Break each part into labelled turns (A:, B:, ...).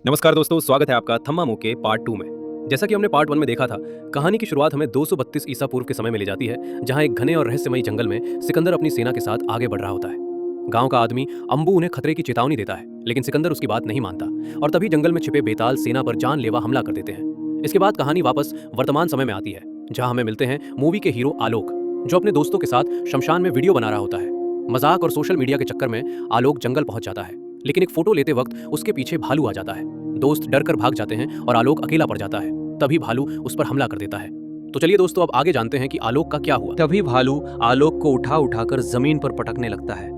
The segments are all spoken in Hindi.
A: नमस्कार दोस्तों, स्वागत है आपका थम्मामो के पार्ट 2 में। जैसा कि हमने पार्ट 1 में देखा था, कहानी की शुरुआत हमें 232 ईसा पूर्व के समय में ले जाती है, जहां एक घने और रहस्यमयी जंगल में सिकंदर अपनी सेना के साथ आगे बढ़ रहा होता है। गांव का आदमी अंबू उन्हें खतरे की चेतावनी देता है, लेकिन सिकंदर उसकी बात नहीं मानता और तभी जंगल में छिपे बेताल सेना पर जानलेवा हमला कर देते हैं। इसके बाद कहानी वापस वर्तमान समय में आती है, जहां हमें मिलते हैं मूवी के हीरो आलोक, जो अपने दोस्तों के साथ शमशान में वीडियो बना रहा होता है। मजाक और सोशल मीडिया के चक्कर में आलोक जंगल पहुंच जाता है, लेकिन एक फोटो लेते वक्त उसके पीछे भालू आ जाता है। दोस्त डर कर भाग जाते हैं और आलोक अकेला पड़ जाता है। तभी भालू उस पर हमला कर देता है। तो चलिए दोस्तों, अब आगे जानते हैं कि आलोक का क्या हुआ।
B: तभी भालू आलोक को उठा उठाकर जमीन पर पटकने लगता है।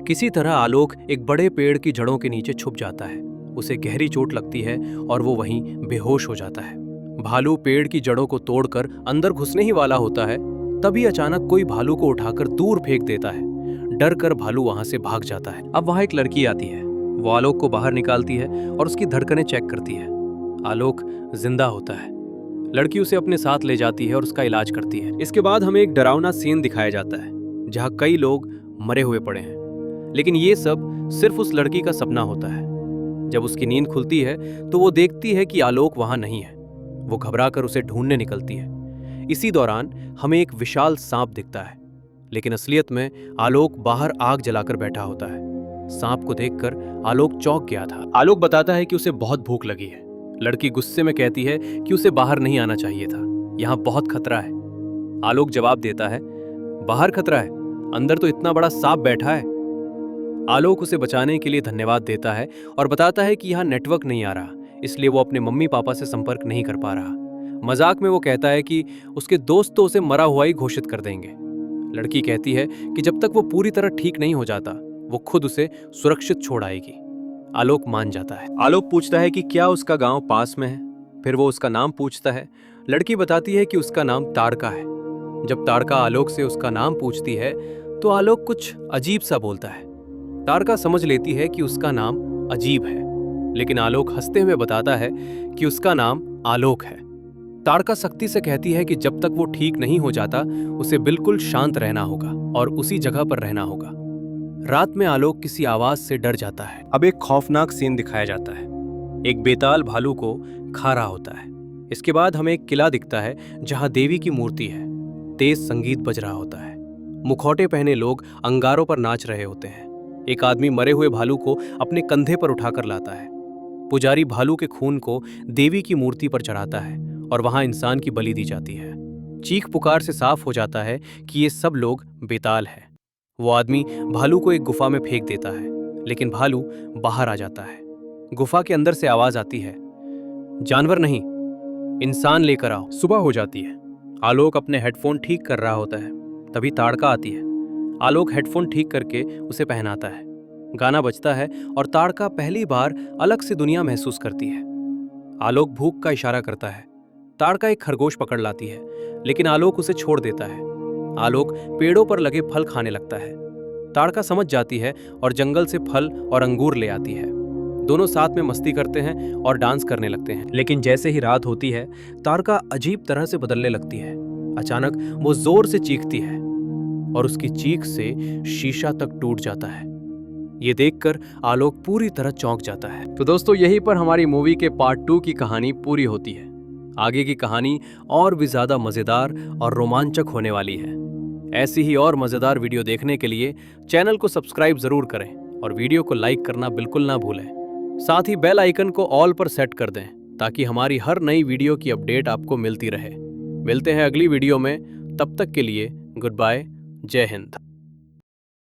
B: किसी तरह आलोक एक बड़े पेड़ की जड़ों के नीचे छुप जाता है। उसे गहरी चोट लगती है और वो वहीं बेहोश हो जाता है। भालू पेड़ की जड़ों को तोड़कर अंदर घुसने ही वाला होता है, तभी अचानक कोई भालू को उठाकर दूर फेंक देता है। डर कर भालू वहां से भाग जाता है। अब वहां एक लड़की आती है। वो आलोक को बाहर निकालती है और उसकी धड़कनें चेक करती है। आलोक जिंदा होता है। लड़की उसे अपने साथ ले जाती है और उसका इलाज करती है। इसके बाद हमें एक डरावना सीन दिखाया जाता है, जहां कई लोग मरे हुए पड़े हैं, लेकिन ये सब सिर्फ उस लड़की का सपना होता है। जब उसकी नींद खुलती है तो वो देखती है कि आलोक वहां नहीं है। वो घबराकर उसे ढूंढने निकलती है। इसी दौरान हमें एक विशाल सांप दिखता है, लेकिन असलियत में आलोक बाहर आग जलाकर बैठा होता है। सांप को देखकर आलोक चौंक गया था। आलोक बताता है कि उसे बहुत भूख लगी है। लड़की गुस्से में कहती है कि उसे बाहर नहीं आना चाहिए था, यहाँ बहुत खतरा है। आलोक जवाब देता है, बाहर खतरा है, अंदर तो इतना बड़ा सांप बैठा है। आलोक उसे बचाने के लिए धन्यवाद देता है और बताता है कि यहाँ नेटवर्क नहीं आ रहा, इसलिए वो अपने मम्मी पापा से संपर्क नहीं कर पा रहा। मजाक में वो कहता है कि उसके दोस्त तो उसे मरा हुआ ही घोषित कर देंगे। लड़की कहती है कि जब तक वो पूरी तरह ठीक नहीं हो जाता, वो खुद उसे सुरक्षित छोड़ आएगी। आलोक मान जाता है। आलोक पूछता है कि क्या उसका गांव पास में है। फिर वो उसका नाम पूछता है। लड़की बताती है कि उसका नाम ताड़का है। जब ताड़का आलोक से उसका नाम पूछती है तो आलोक कुछ अजीब सा बोलता है। ताड़का समझ लेती है कि उसका नाम अजीब है, लेकिन आलोक हंसते हुए बताता है कि उसका नाम आलोक है। ताड़का सख्ती से कहती है कि जब तक वो ठीक नहीं हो जाता, उसे बिल्कुल शांत रहना होगा और उसी जगह पर रहना होगा। रात में आलोक किसी आवाज से डर जाता है। अब एक खौफनाक सीन दिखाया जाता है। एक बेताल भालू को खा रहा होता है। इसके बाद हमें एक किला दिखता है, जहां देवी की मूर्ति है। तेज संगीत बज रहा होता है। मुखौटे पहने लोग अंगारों पर नाच रहे होते हैं। एक आदमी मरे हुए भालू को अपने कंधे पर उठाकर लाता है। पुजारी भालू के खून को देवी की मूर्ति पर चढ़ाता है और वहां इंसान की बलि दी जाती है। चीख पुकार से साफ हो जाता है कि ये सब लोग बेताल हैं। वो आदमी भालू को एक गुफा में फेंक देता है, लेकिन भालू बाहर आ जाता है। गुफा के अंदर से आवाज आती है, जानवर नहीं, इंसान लेकर आओ। सुबह हो जाती है। आलोक अपने हेडफोन ठीक कर रहा होता है। तभी ताड़का आती है। आलोक हेडफोन ठीक करके उसे पहनाता है। गाना बजता है और ताड़का पहली बार अलग सी दुनिया महसूस करती है। आलोक भूख का इशारा करता है। ताड़का एक खरगोश पकड़ लाती है, लेकिन आलोक उसे छोड़ देता है। आलोक पेड़ों पर लगे फल खाने लगता है। ताड़का समझ जाती है और जंगल से फल और अंगूर ले आती है। दोनों साथ में मस्ती करते हैं और डांस करने लगते हैं। लेकिन जैसे ही रात होती है, ताड़का अजीब तरह से बदलने लगती है। अचानक वो जोर से चीखती है और उसकी चीख से शीशा तक टूट जाता है। ये देखकर आलोक पूरी तरह चौंक जाता है। तो दोस्तों, यहीं पर हमारी मूवी के पार्ट 2 की कहानी पूरी होती है। आगे की कहानी और भी ज्यादा मजेदार और रोमांचक होने वाली है। ऐसी ही और मजेदार वीडियो देखने के लिए चैनल को सब्सक्राइब जरूर करें और वीडियो को लाइक करना बिल्कुल ना भूलें। साथ ही बेल आइकन को ऑल पर सेट कर दें, ताकि हमारी हर नई वीडियो की अपडेट आपको मिलती रहे। मिलते हैं अगली वीडियो में, तब तक के लिए गुड बाय, जय हिंद।